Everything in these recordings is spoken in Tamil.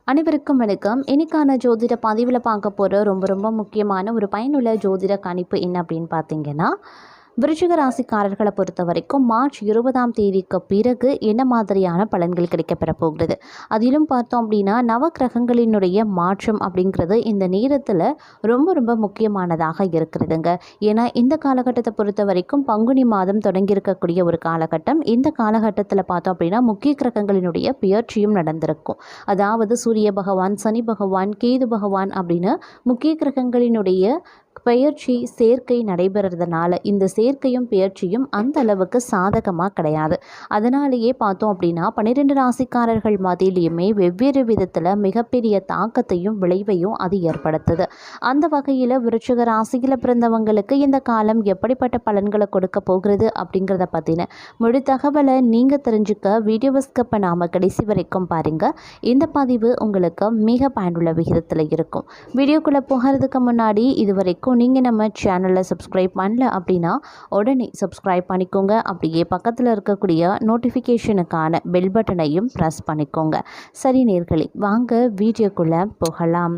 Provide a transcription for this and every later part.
அனைவருக்கும் வணக்கம். இன்னைக்கான ஜோதிட பதிவில் பார்க்க போகிற ரொம்ப ரொம்ப முக்கியமான ஒரு பயனுள்ள ஜோதிட கணிப்பு என்ன அப்படின்னு பார்த்தீங்கன்னா, விருச்சிக ராசிக்காரர்களை பொறுத்த வரைக்கும் மார்ச் 20ஆம் தேதிக்கு பிறகு என்ன மாதிரியான பலன்கள் கிடைக்கப்பெற போகிறது. அதிலும் பார்த்தோம் அப்படின்னா நவக்கிரகங்களினுடைய மாற்றம் அப்படிங்கிறது இந்த நேரத்தில் ரொம்ப ரொம்ப முக்கியமானதாக இருக்கிறதுங்க. ஏன்னா இந்த காலகட்டத்தை பொறுத்த வரைக்கும் பங்குனி மாதம் தொடங்கியிருக்கக்கூடிய ஒரு காலகட்டம். இந்த காலகட்டத்தில் பார்த்தோம் அப்படின்னா முக்கிய கிரகங்களினுடைய பெயர்ச்சியும் நடந்திருக்கும். அதாவது சூரிய பகவான், சனி பகவான், கேது பகவான் அப்படின்னு முக்கிய கிரகங்களினுடைய பெயர்ச்சி சேர்க்கை நடைபெறதுனால இந்த சேர்க்கையும் பெயர்ச்சியும் அந்த அளவுக்கு சாதகமாக கிடையாது. அதனாலேயே பார்த்தோம் அப்படின்னா 12 ராசிக்காரர்கள் மத்தியிலையுமே வெவ்வேறு விதத்தில் மிகப்பெரிய தாக்கத்தையும் விளைவையும் அது ஏற்படுத்துது. அந்த வகையில் விருச்சிக ராசியில் பிறந்தவங்களுக்கு இந்த காலம் எப்படிப்பட்ட பலன்களை கொடுக்க போகிறது அப்படிங்கிறத பற்றின முழு தகவலை நீங்கள் தெரிஞ்சுக்க வீடியோவை ஸ்கிப் பண்ணாமல் கடைசி வரைக்கும் பாருங்கள். இந்த பதிவு உங்களுக்கு மிக பயனுள்ள விகிதத்தில் இருக்கும். வீடியோக்குள்ளே போகிறதுக்கு முன்னாடி இதுவரைக்கும் நீங்கள் நம்ம சேனலில் சப்ஸ்கிரைப் பண்ணல அப்படின்னா உடனே சப்ஸ்கிரைப் பண்ணிக்கோங்க. அப்படியே பக்கத்தில் இருக்கக்கூடிய நோட்டிஃபிகேஷனுக்கான பெல் பட்டனையும் ப்ரெஸ் பண்ணிக்கோங்க. சரி நேயர்களே, வாங்க வீடியோக்குள்ளே போகலாம்.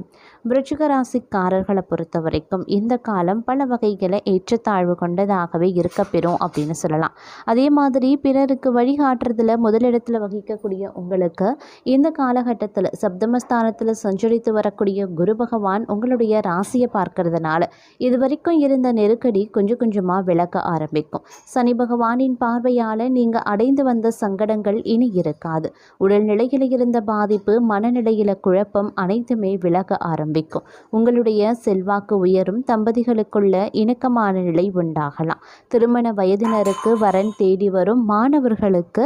விருச்சிக ராசிக்காரர்களை பொறுத்த வரைக்கும் இந்த காலம் பல வகைகளை ஏற்றத்தாழ்வு கொண்டதாகவே இருக்கப்பெறும் அப்படின்னு சொல்லலாம். அதே மாதிரி பிறருக்கு வழிகாட்டுறதுல முதலிடத்தில் வகிக்கக்கூடிய உங்களுக்கு இந்த காலகட்டத்தில் சப்தமஸ்தானத்தில் சஞ்சரித்து வரக்கூடிய குரு பகவான் உங்களுடைய ராசியை பார்க்கறதுனால இது வரைக்கும் இருந்த நெருக்கடி கொஞ்சம் கொஞ்சமாக விலக ஆரம்பிக்கும். சனி பகவானின் பார்வையால் நீங்கள் அடைந்து வந்த சங்கடங்கள் இனி இருக்காது. உடல்நிலையில் இருந்த பாதிப்பு, மனநிலையில் குழப்பம் அனைத்துமே விலக ஆரம்பிக்கும். உங்களுடைய செல்வாக்கு உயரும். தம்பதிகளுக்குள்ள இணக்கமான நிலை உண்டாகலாம். திருமண வயதினருக்கு வரன் தேடி வரும். மாணவர்களுக்கு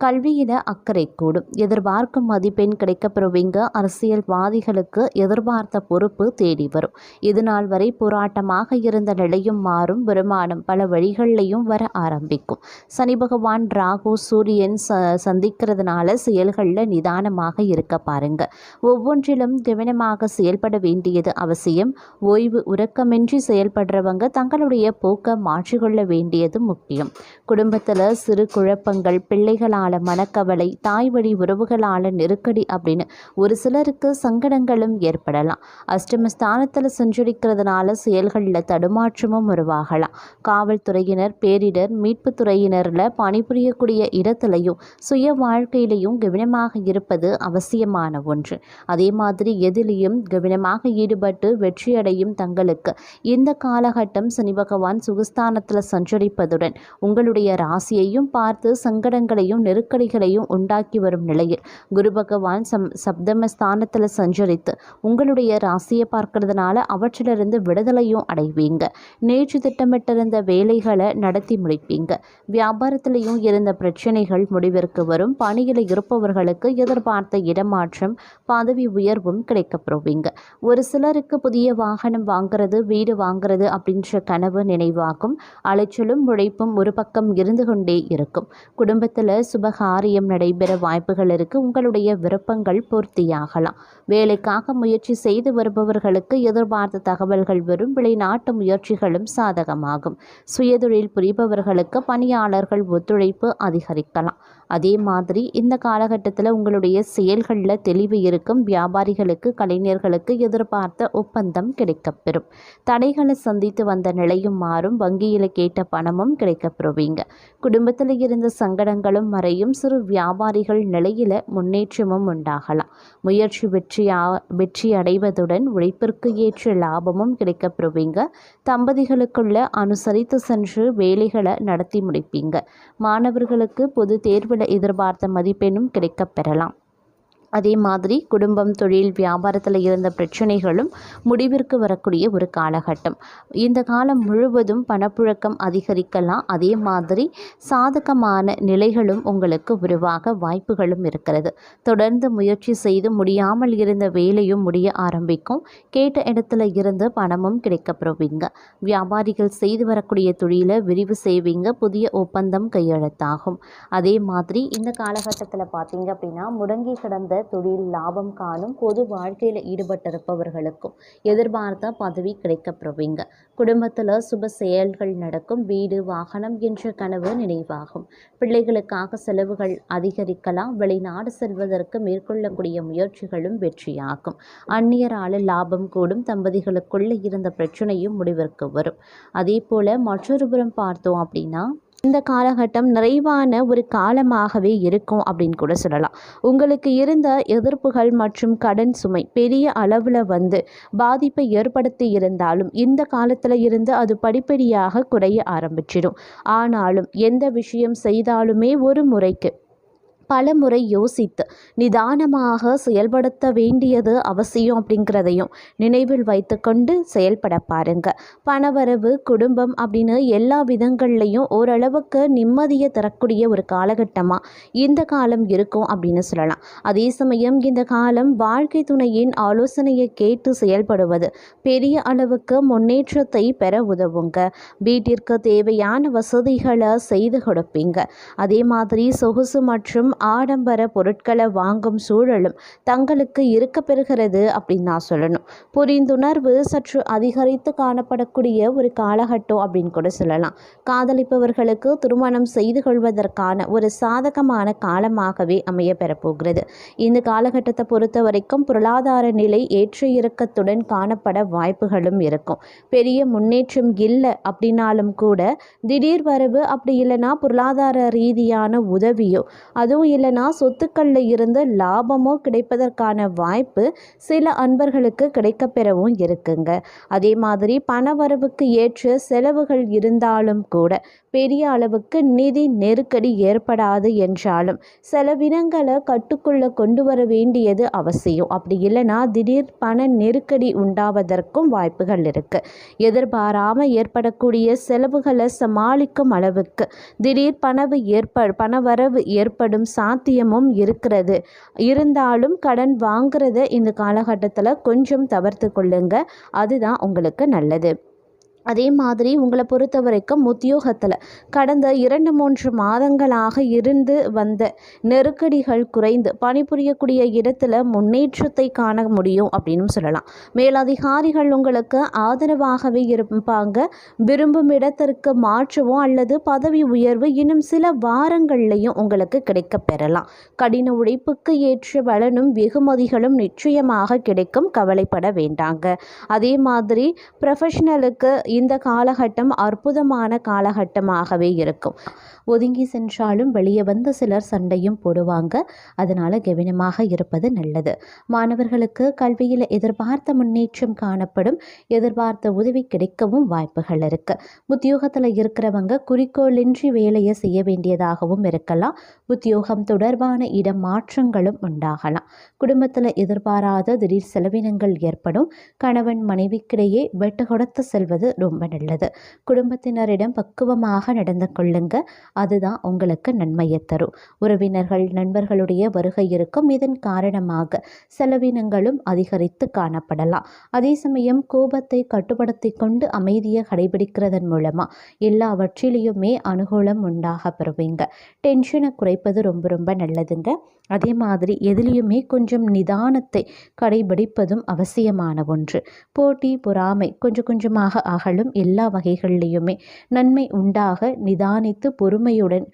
கல்வியில அக்கறை கூடும். எதிர்பார்க்கும் மதிப்பெண் கிடைக்கப்பெறுவீங்க. அரசியல்வாதிகளுக்கு எதிர்பார்த்த பொறுப்பு தேடி வரும். இதுநாள் வரை போராட்டமாக இருந்த நிலையும் மாறும். வருமானம் பல வழிகளிலையும் வர ஆரம்பிக்கும். சனி பகவான், ராகு, சூரியன் சந்திக்கிறதுனால செயல்களில் நிதானமாக இருக்க பாருங்க. ஒவ்வொன்றிலும் கவனமாக செயல்பட வேண்டியது அவசியம். ஓய்வு உறக்கமின்றி செயல்படுறவங்க தங்களுடைய போக்கை மாற்றிக்கொள்ள வேண்டியது முக்கியம். குடும்பத்தில் சிறு குழப்பங்கள், பிள்ளைகளால் மனக்கவலை, தாய் வழி உறவுகளால் நெருக்கடி அப்படின்னு ஒரு சிலருக்கு சங்கடங்களும் ஏற்படலாம். அஷ்டமஸ்தானத்தில் சஞ்சரிக்கிறதுனால செயல்களில் தடுமாற்றமும் உருவாகலாம். காவல்துறையினர், பேரிடர் மீட்பு துறையினரில் பணிபுரியக்கூடிய இடத்திலையும் சுய வாழ்க்கையிலையும் கவனமாக இருப்பது அவசியமான ஒன்று. அதே மாதிரி எதிலையும் கவனமாக ஈடுபட்டு வெற்றியடையும் தங்களுக்கு இந்த காலகட்டம் சனி பகவான் சுகஸ்தானத்தில் சஞ்சரிப்பதுடன் உங்களுடைய ராசியையும் பார்த்து சங்கடங்களையும் நெருக்கடிகளையும் உண்டாக்கி வரும் நிலையில் குரு பகவான் சப்தமஸ்தானத்தில் சஞ்சரித்து உங்களுடைய ராசியை பார்க்கறதுனால அவற்றிலிருந்து விடுதலையும் அடைவீங்க. நேற்று திட்டமிட்டிருந்த வேலைகளை நடத்தி முடிப்பீங்க. வியாபாரத்திலையும் இருந்த பிரச்சனைகள் முடிவிற்கு வரும். பணியில் இருப்பவர்களுக்கு எதிர்பார்த்த இடமாற்றம், பதவி உயர்வும் கிடைக்கப்பெறுவீங்க. ஒரு சிலருக்கு புதிய வாகனம் வாங்கிறது, வீடு வாங்கிறது அப்படின்ற கனவு நினைவாகும். அலைச்சலும் உழைப்பும் ஒரு பக்கம் இருந்து கொண்டே இருக்கும். குடும்பத்தில் சுபகாரியம் நடைபெற வாய்ப்புகள் இருக்கு. உங்களுடைய விருப்பங்கள் பூர்த்தியாகலாம். வேலைக்காக முயற்சி செய்து வருபவர்களுக்கு எதிர்பார்த்த தகவல்கள் வரும். வெளிநாட்டு முயற்சிகளும் சாதகமாகும். சுயதொழில் புரிபவர்களுக்கு பணியாளர்கள் ஒத்துழைப்பு அதிகரிக்கலாம். அதே மாதிரி இந்த காலகட்டத்தில் உங்களுடைய செயல்களில் தெளிவு இருக்கும். வியாபாரிகளுக்கு, கலைஞர்களுக்கு எதிர்பார்த்த ஒப்பந்தம் கிடைக்கப்பெறும். தடைகளை சந்தித்து வந்த நிலையும் மாறும். வங்கியில் கேட்ட பணமும் கிடைக்கப்பெறுவீங்க. குடும்பத்தில் இருந்த சங்கடங்களும் மறையும். சிறு வியாபாரிகள் நிலையில் முன்னேற்றமும் உண்டாகலாம். முயற்சி வெற்றி அடைவதுடன் உழைப்பிற்கு ஏற்ற லாபமும் கிடைக்கப்பெறுவீங்க. தம்பதிகளுக்குள்ள அனுசரித்து சென்று வேலைகளை நடத்தி முடிப்பீங்க. மாணவர்களுக்கு பொது தேர்வில் எதிர்பார்த்த மதிப்பெண்ணும் கிடைக்கப் பெறலாம். அதே மாதிரி குடும்பம், தொழில், வியாபாரத்தில் இருந்த பிரச்சனைகளும் முடிவிற்கு வரக்கூடிய ஒரு காலகட்டம். இந்த காலம் முழுவதும் பணப்புழக்கம் அதிகரிக்கலாம். அதே மாதிரி சாதகமான நிலைகளும் உங்களுக்கு உருவாக வாய்ப்புகளும் இருக்கிறது. தொடர்ந்து முயற்சி செய்து முடியாமல் இருந்த வேலையும் முடிய ஆரம்பிக்கும். கேட்ட இடத்துல இருந்து பணமும் கிடைக்கப்பெறுவீங்க. வியாபாரிகள் செய்து வரக்கூடிய தொழிலை விரிவு செய்வீங்க. புதிய ஒப்பந்தம் கையெழுத்தாகும். அதே மாதிரி இந்த காலகட்டத்தில் பார்த்தீங்க அப்படின்னா முடங்கி கிடந்த தொழில் லாபம் காணும். பொது வாழ்க்கையில் ஈடுபட்டிருப்பவர்களுக்கும் எதிர்பார்த்த பதவி கிடைக்கப்பெறுவீங்க. குடும்பத்தில் சுப செயல்கள் நடக்கும். வீடு வாகனம் என்ற கனவு நினைவாகும். பிள்ளைகளுக்காக செலவுகள் அதிகரிக்கலாம். வெளிநாடு செல்வதற்கு மேற்கொள்ளக்கூடிய முயற்சிகளும் வெற்றியாகும். அந்நியரால லாபம் கூடும். தம்பதிகளுக்குள்ள இருந்த பிரச்சனையும் முடிவிற்கு வரும். அதே போல மற்றொரு புறம் பார்த்தோம் அப்படின்னா இந்த காலகட்டம் நிறைவான ஒரு காலமாகவே இருக்கும் அப்படின்னு கூட சொல்லலாம். உங்களுக்கு இருந்த எதிர்ப்புகள் மற்றும் கடன் சுமை பெரிய அளவில் பாதிப்பை ஏற்படுத்தி இருந்தாலும் இந்த காலத்தில் இருந்து அது படிப்படியாக குறைய ஆரம்பிச்சிடும். ஆனாலும் எந்த விஷயம் செய்தாலுமே ஒரு முறைக்கு பல முறை யோசித்து நிதானமாக செயல்படுத்த வேண்டியது அவசியம் அப்படிங்கிறதையும் நினைவில் வைத்து கொண்டு செயல்பட பாருங்க. பணவரவு குடும்பம் அப்படின்னு எல்லா விதங்கள்லையும் ஓரளவுக்கு நிம்மதியை தரக்கூடிய ஒரு காலகட்டமாக இந்த காலம் இருக்கும் அப்படின்னு சொல்லலாம். அதே சமயம் இந்த காலம் வாழ்க்கை துணையின் ஆலோசனையை கேட்டு செயல்படுவது பெரிய அளவுக்கு முன்னேற்றத்தை பெற உதவுங்க. வீட்டிற்கு தேவையான வசதிகளை செய்து கொடுப்பீங்க. அதே மாதிரி சொகுசு மற்றும் ஆடம்பர பொருட்களை வாங்கும் சூழலும் தங்களுக்கு இருக்க பெறுகிறது அப்படின்னு நான் சொல்லணும். புரிந்துணர்வு சற்று அதிகரித்து காணப்படக்கூடிய ஒரு காலகட்டம் அப்படின்னு கூட சொல்லலாம். காதலிப்பவர்களுக்கு திருமணம் செய்து கொள்வதற்கான ஒரு சாதகமான காலமாகவே அமைய பெறப்போகிறது. இந்த காலகட்டத்தை பொறுத்த வரைக்கும் பொருளாதார நிலை ஏற்ற இறக்கத்துடன் காணப்பட வாய்ப்புகளும் இருக்கும். பெரிய முன்னேற்றம் இல்லை அப்படின்னாலும் கூட திடீர் வரவு, அப்படி இல்லைன்னா பொருளாதார ரீதியான உதவியோ, அதுவும் இல்லைனா சொத்துக்களில் இருந்து லாபமோ கிடைப்பதற்கான வாய்ப்பு சில அன்பர்களுக்கு கிடைக்கப்பெறவும் இருக்குங்க. அதே மாதிரி பணவரவுக்கு ஏற்ற செலவுகள் இருந்தாலும் கூட பெரிய அளவுக்கு நிதி நெருக்கடி ஏற்படாது என்றாலும் செலவினங்களை கட்டுக்குள்ள கொண்டு வர வேண்டியது அவசியம். அப்படி இல்லைனா திடீர் பண நெருக்கடி உண்டாவதற்கும் வாய்ப்புகள் இருக்கு. எதிர்பாராமல் ஏற்படக்கூடிய செலவுகளை சமாளிக்கும் அளவுக்கு திடீர் பணவரவு ஏற்படும் சாத்தியமும் இருக்கிறது. இருந்தாலும் கடன் வாங்குறத இந்த காலகட்டத்தில் கொஞ்சம் தவிர்த்து கொள்ளுங்க. அதுதான் உங்களுக்கு நல்லது. அதே மாதிரி உங்களை பொறுத்த வரைக்கும் உத்தியோகத்தில் கடந்த 2-3 மாதங்களாக இருந்து வந்த நெருக்கடிகள் குறைந்து பணிபுரியக்கூடிய இடத்துல முன்னேற்றத்தை காண முடியும் அப்படின்னு சொல்லலாம். மேலதிகாரிகள் உங்களுக்கு ஆதரவாகவே இருப்பாங்க. விரும்பும் இடத்திற்கு மாற்றவோ அல்லது பதவி உயர்வு இன்னும் சில வாரங்கள்லையும் உங்களுக்கு கிடைக்க பெறலாம். கடின உழைப்புக்கு ஏற்ற பலனும் வெகுமதிகளும் நிச்சயமாக கிடைக்கும். கவலைப்பட வேண்டாங்க. அதே மாதிரி ப்ரொஃபஷனலுக்கு இந்த காலகட்டம் அற்புதமான காலகட்டமாகவே இருக்கும். ஒதுங்கி சென்றாலும் வெளியே வந்து சிலர் சண்டையும் போடுவாங்க. அதனால் கவனமாக இருப்பது நல்லது. மாணவர்களுக்கு கல்வியில் எதிர்பார்த்த முன்னேற்றம் காணப்படும். எதிர்பார்த்த உதவி கிடைக்கவும் வாய்ப்புகள் இருக்குது. உத்தியோகத்தில் இருக்கிறவங்க குறிக்கோளின்றி வேலையை செய்ய வேண்டியதாகவும் இருக்கலாம். உத்தியோகம் தொடர்பான இடம் மாற்றங்களும் உண்டாகலாம். குடும்பத்தில் எதிர்பாராத திடீர் செலவினங்கள் ஏற்படும். கணவன் மனைவிக்கிடையே வெட்டு கொடுத்து செல்வது ரொம்ப நல்லது. குடும்பத்தினரிடம் பக்குவமாக நடந்து கொள்ளுங்க. அதுதான் உங்களுக்கு நன்மையை தரும். உறவினர்கள் நண்பர்களுடைய வருகை இருக்கும். இதன் காரணமாக செலவினங்களும் அதிகரித்து காணப்படலாம். அதே சமயம் கோபத்தை கட்டுப்படுத்தி கொண்டு அமைதியை கடைபிடிக்கிறதன் மூலமாக எல்லாவற்றிலையுமே அனுகூலம் உண்டாக பெறுவீங்க. டென்ஷனை குறைப்பது ரொம்ப ரொம்ப நல்லதுங்க. அதே மாதிரி எதிலையுமே கொஞ்சம் நிதானத்தை கடைபிடிப்பதும் அவசியமான ஒன்று. போட்டி பொறாமை கொஞ்சம் கொஞ்சமாக அகலும். எல்லா வகைகளிலையுமே நன்மை உண்டாக நிதானித்து பொறுமையுடன்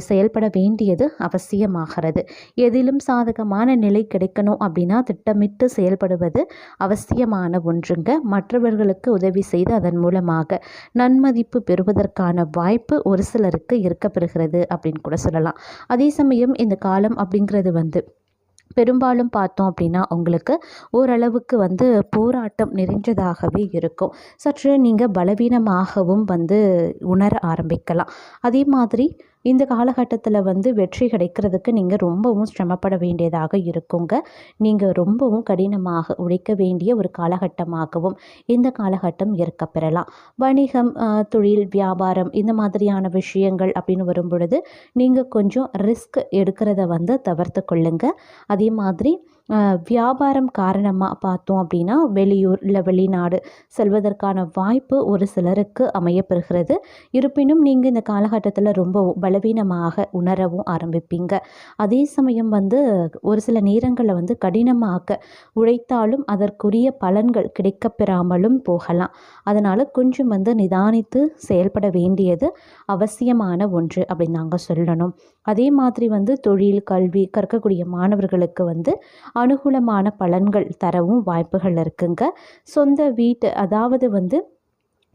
செயல்பட வேண்டியது அவசியமாகிறது. எதிலும் சாதகமான நிலை கிடைக்கணும் அப்படின்னா திட்டமிட்டு செயல்படுவது அவசியமான ஒன்றுங்க. மற்றவர்களுக்கு உதவி செய்து அதன் மூலமாக நன்மதிப்பு பெறுவதற்கான வாய்ப்பு ஒரு சிலருக்கு இருக்கப்பெறுகிறது அப்படின்னு கூட சொல்லலாம். அதே சமயம் இந்த காலம் அப்படிங்கிறது பெரும்பாலும் பார்த்தோம் அப்படின்னா உங்களுக்கு ஓரளவுக்கு போராட்டம் நிறைஞ்சதாகவே இருக்கும். சற்று நீங்கள் பலவீனமாகவும் உணர ஆரம்பிக்கலாம். அதே மாதிரி இந்த காலகட்டத்தில் வெற்றி கிடைக்கிறதுக்கு நீங்கள் ரொம்பவும் சிரமப்பட வேண்டியதாக இருக்குங்க. நீங்கள் ரொம்பவும் கடினமாக உழைக்க வேண்டிய ஒரு காலகட்டமாகவும் இந்த காலகட்டம் இருக்க பெறலாம். வணிகம், தொழில், வியாபாரம் இந்த மாதிரியான விஷயங்கள் அப்படின்னு வரும் பொழுது நீங்கள் கொஞ்சம் ரிஸ்க் எடுக்கிறத தவிர்த்து கொள்ளுங்க. அதே மாதிரி வியாபாரம் காரணமாக பார்த்தோம் அப்படின்னா வெளியூர் இல்லை வெளிநாடு செல்வதற்கான வாய்ப்பு ஒரு சிலருக்கு அமையப்பெறுகிறது. இருப்பினும் நீங்கள் இந்த காலகட்டத்தில் ரொம்ப பலவீனமாக உணரவும் ஆரம்பிப்பீங்க. அதே சமயம் வந்து ஒரு சில நேரங்களில் வந்து கடினமாக உழைத்தாலும் அதற்குரிய பலன்கள் கிடைக்கப்பெறாமலும் போகலாம். அதனால் கொஞ்சம் வந்து நிதானித்து செயல்பட வேண்டியது அவசியமான ஒன்று அப்படின்னு நாங்கள் சொல்லணும். அதே மாதிரி வந்து தொழில், கல்வி கற்கக்கூடிய மாணவர்களுக்கு வந்து அனுகூலமான பலன்கள் தரவும் வாய்ப்புகள் இருக்குங்க. சொந்த வீட்டு அதாவது வந்து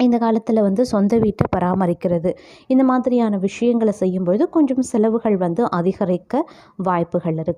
இந்த காலத்தில் வந்து சொந்த வீட்டை பராமரிக்கிறது, இந்த மாதிரியான விஷயங்களை செய்யும்பொழுது கொஞ்சம் செலவுகள் வந்து அதிகரிக்க வாய்ப்புகள் இருக்குது.